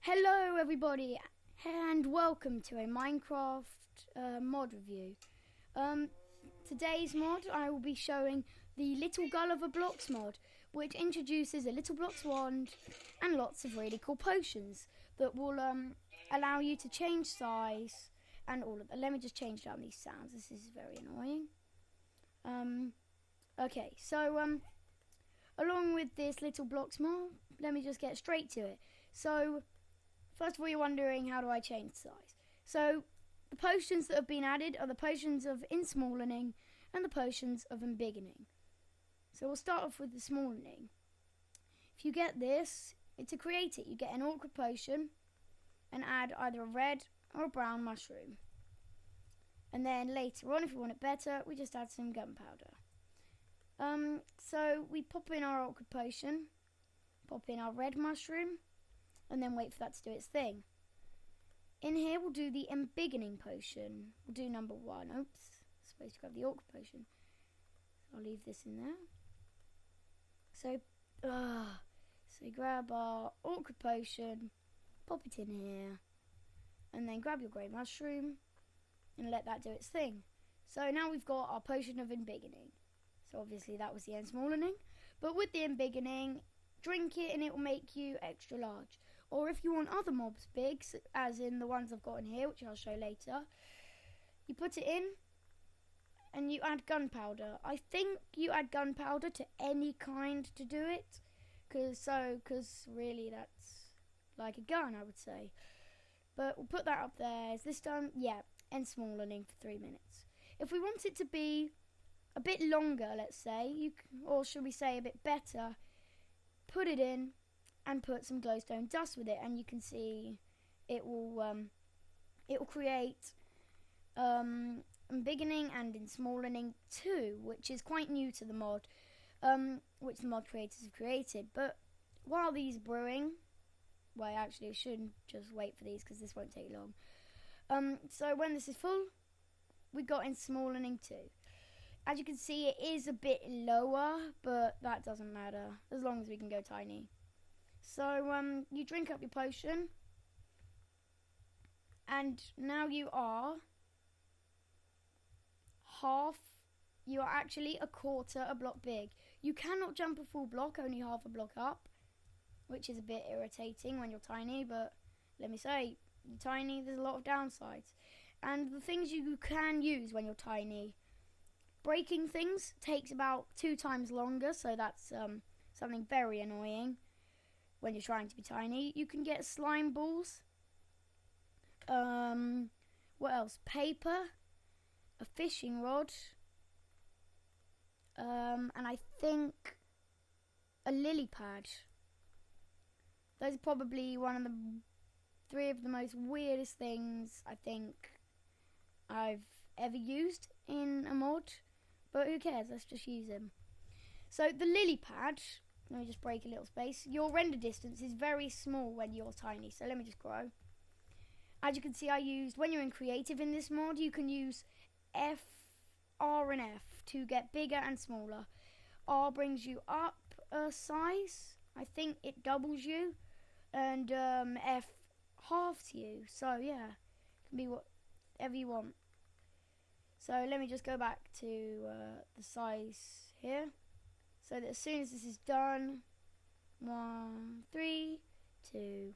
Hello everybody and welcome to a Minecraft mod review. Today's mod I will be showing the Little Gulliver Blocks mod, which introduces a Little Blocks wand and lots of really cool potions that will allow you to change size and all of that. Let me just change down these sounds, this is very annoying. Okay, so along with this Little Blocks mod, let me just get straight to it. So first of all, you're wondering, how do I change size? So the potions that have been added are the potions of ensmallening and the potions of embiggening. So we'll start off with the smallening. If you get this, to create it, you get an awkward potion and add either a red or a brown mushroom. And then later on, if you want it better, we just add some gunpowder. So we pop in our awkward potion, pop in our red mushroom, and then wait for that to do its thing. In here we'll do the embiggening potion. We'll do number 1. Oops, supposed to grab the awkward potion. I'll leave this in there. So grab our awkward potion, pop it in here, and then grab your grey mushroom and let that do its thing. So now we've got our potion of embiggening. So obviously that was the ensmallening, but with the embiggening, drink it and it will make you extra large. Or if you want other mobs big, as in the ones I've got in here, which I'll show later, you put it in and you add gunpowder. I think you add gunpowder to any kind to do it, because really that's like a gun, I would say. But we'll put that up there. Is this done? Yeah, ensmallening for 3 minutes. If we want it to be a bit longer, let's say, or should we say a bit better, put it in and put some glowstone dust with it, and you can see it will create embiggening and ensmallening too, which is quite new to the mod, which the mod creators have created. But while these are brewing, well, actually I shouldn't just wait for these because this won't take long. So when this is full, we've got ensmallening too. As you can see, it is a bit lower, but that doesn't matter as long as we can go tiny. So you drink up your potion, and now you are actually a quarter a block big. You cannot jump a full block, only half a block up, which is a bit irritating when you're tiny, but let me say, you're tiny, there's a lot of downsides. And the things you can use when you're tiny, breaking things takes about 2 times longer, so that's something very annoying when you're trying to be tiny. You can get slime balls. What else? Paper, a fishing rod, and I think a lily pad. Those are probably one of the 3 of the most weirdest things I think I've ever used in a mod. But who cares, let's just use them. So the lily pad, let me just break a little space. Your render distance is very small when you're tiny, so let me just grow. As you can see, when you're in creative in this mod, you can use R and F to get bigger and smaller. R brings you up a size, I think it doubles you, and F halves you, so yeah, it can be whatever you want. So let me just go back to the size here, so that as soon as this is done, 1, 3, 2,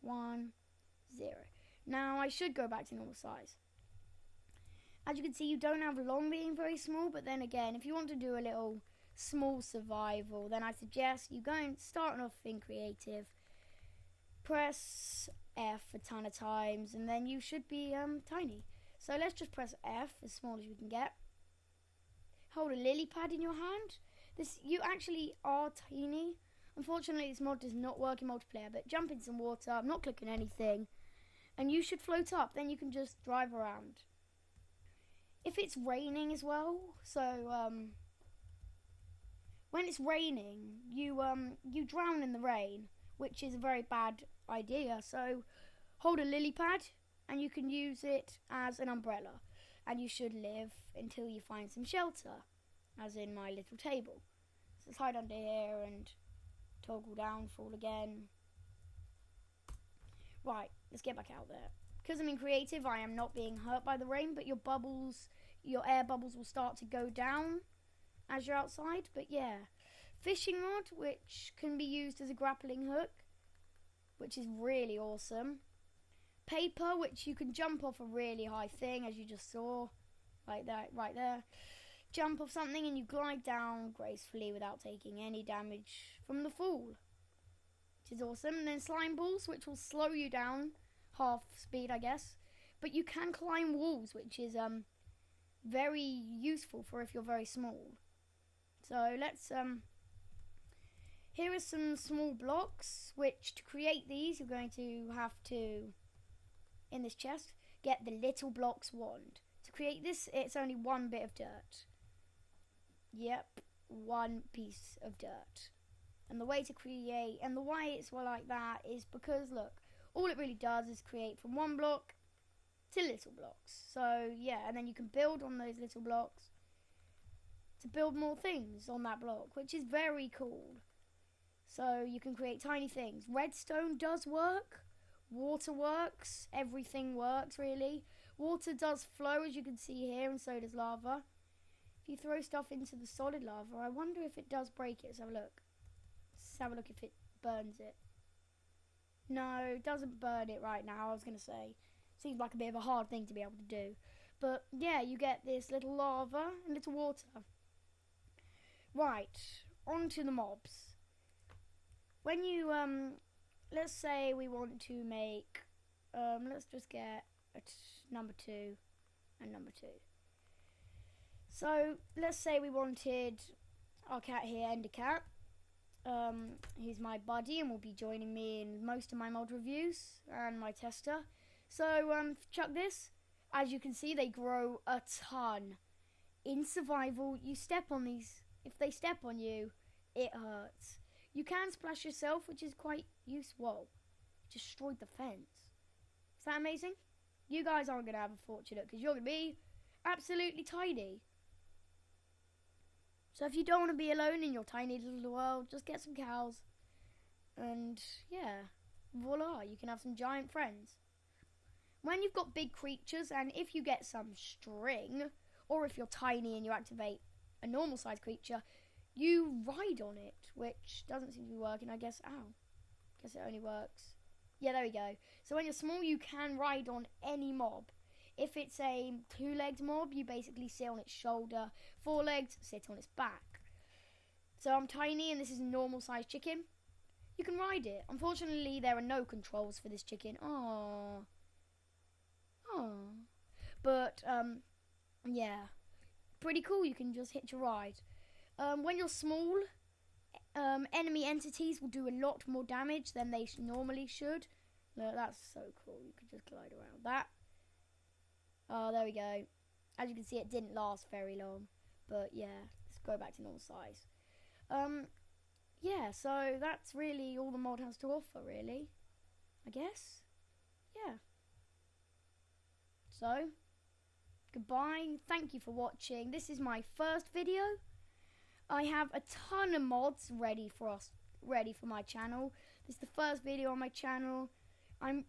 1, 0. Now I should go back to normal size. As you can see, you don't have long being very small, but then again, if you want to do a little small survival, then I suggest you go and starting off in creative, press F a ton of times, and then you should be tiny. So let's just press F as small as we can get. Hold a lily pad in your hand. You actually are tiny. Unfortunately, this mod does not work in multiplayer, but jump in some water, I'm not clicking anything, and you should float up, then you can just drive around. If it's raining as well, so when it's raining, you drown in the rain, which is a very bad idea. So hold a lily pad, and you can use it as an umbrella, and you should live until you find some shelter, as in my little table. So let's hide under here and toggle down, fall again. Right, let's get back out there. Because I'm in creative, I am not being hurt by the rain, but your air bubbles will start to go down as you're outside. But yeah, fishing rod, which can be used as a grappling hook, which is really awesome. Paper, which you can jump off a really high thing, as you just saw, like that, right there. Jump off something and you glide down gracefully without taking any damage from the fall, which is awesome. And then slime balls, which will slow you down half speed, I guess, but you can climb walls, which is very useful for if you're very small. So let's here are some small blocks, which to create these you're going to have to, in this chest, get the little blocks wand. To create this, it's only one bit of dirt. Yep, one piece of dirt. And the way to create, and the why it's like that is because, look, all it really does is create from one block to little blocks. So yeah, and then you can build on those little blocks to build more things on that block, which is very cool. So you can create tiny things. Redstone does work, water works, everything works really. Water does flow, as you can see here, and so does lava. If you throw stuff into the solid lava, I wonder if it does break it. Let's have a look. Let's have a look if it burns it. No, it doesn't burn it right now, I was going to say. Seems like a bit of a hard thing to be able to do. But yeah, you get this little lava and little water. Right, on to the mobs. When you, let's say we want to make, let's just get number 2 and number 2. So, let's say we wanted our cat here, Ender Cat. He's my buddy and will be joining me in most of my mod reviews and my tester. So, chuck this. As you can see, they grow a ton. In survival, you step on these. If they step on you, it hurts. You can splash yourself, which is quite useful. Whoa, destroyed the fence. Is that amazing? You guys aren't going to have a fortunate because you're going to be absolutely tiny. So if you don't want to be alone in your tiny little world, just get some cows. And yeah, voila, you can have some giant friends. When you've got big creatures, and if you get some string, or if you're tiny and you activate a normal sized creature, you ride on it, which doesn't seem to be working, I guess. Ow. Guess it only works. Yeah, there we go. So when you're small, you can ride on any mob. If it's a 2-legged mob, you basically sit on its shoulder. 4-legged, sit on its back. So I'm tiny and this is a normal sized chicken. You can ride it. Unfortunately, there are no controls for this chicken. Aww. But, yeah. Pretty cool, you can just hitch a ride. When you're small, enemy entities will do a lot more damage than they normally should. Look, that's so cool. You can just glide around that. Oh, there we go. As you can see, it didn't last very long. But yeah, let's go back to normal size. Yeah, so that's really all the mod has to offer, really. I guess. Yeah. So, goodbye. Thank you for watching. This is my first video. I have a ton of mods ready for my channel. This is the first video on my channel. I'm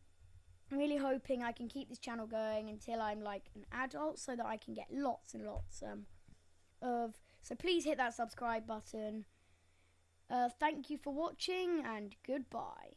really hoping I can keep this channel going until I'm like an adult so that I can get lots and lots of. So please hit that subscribe button. Thank you for watching and goodbye.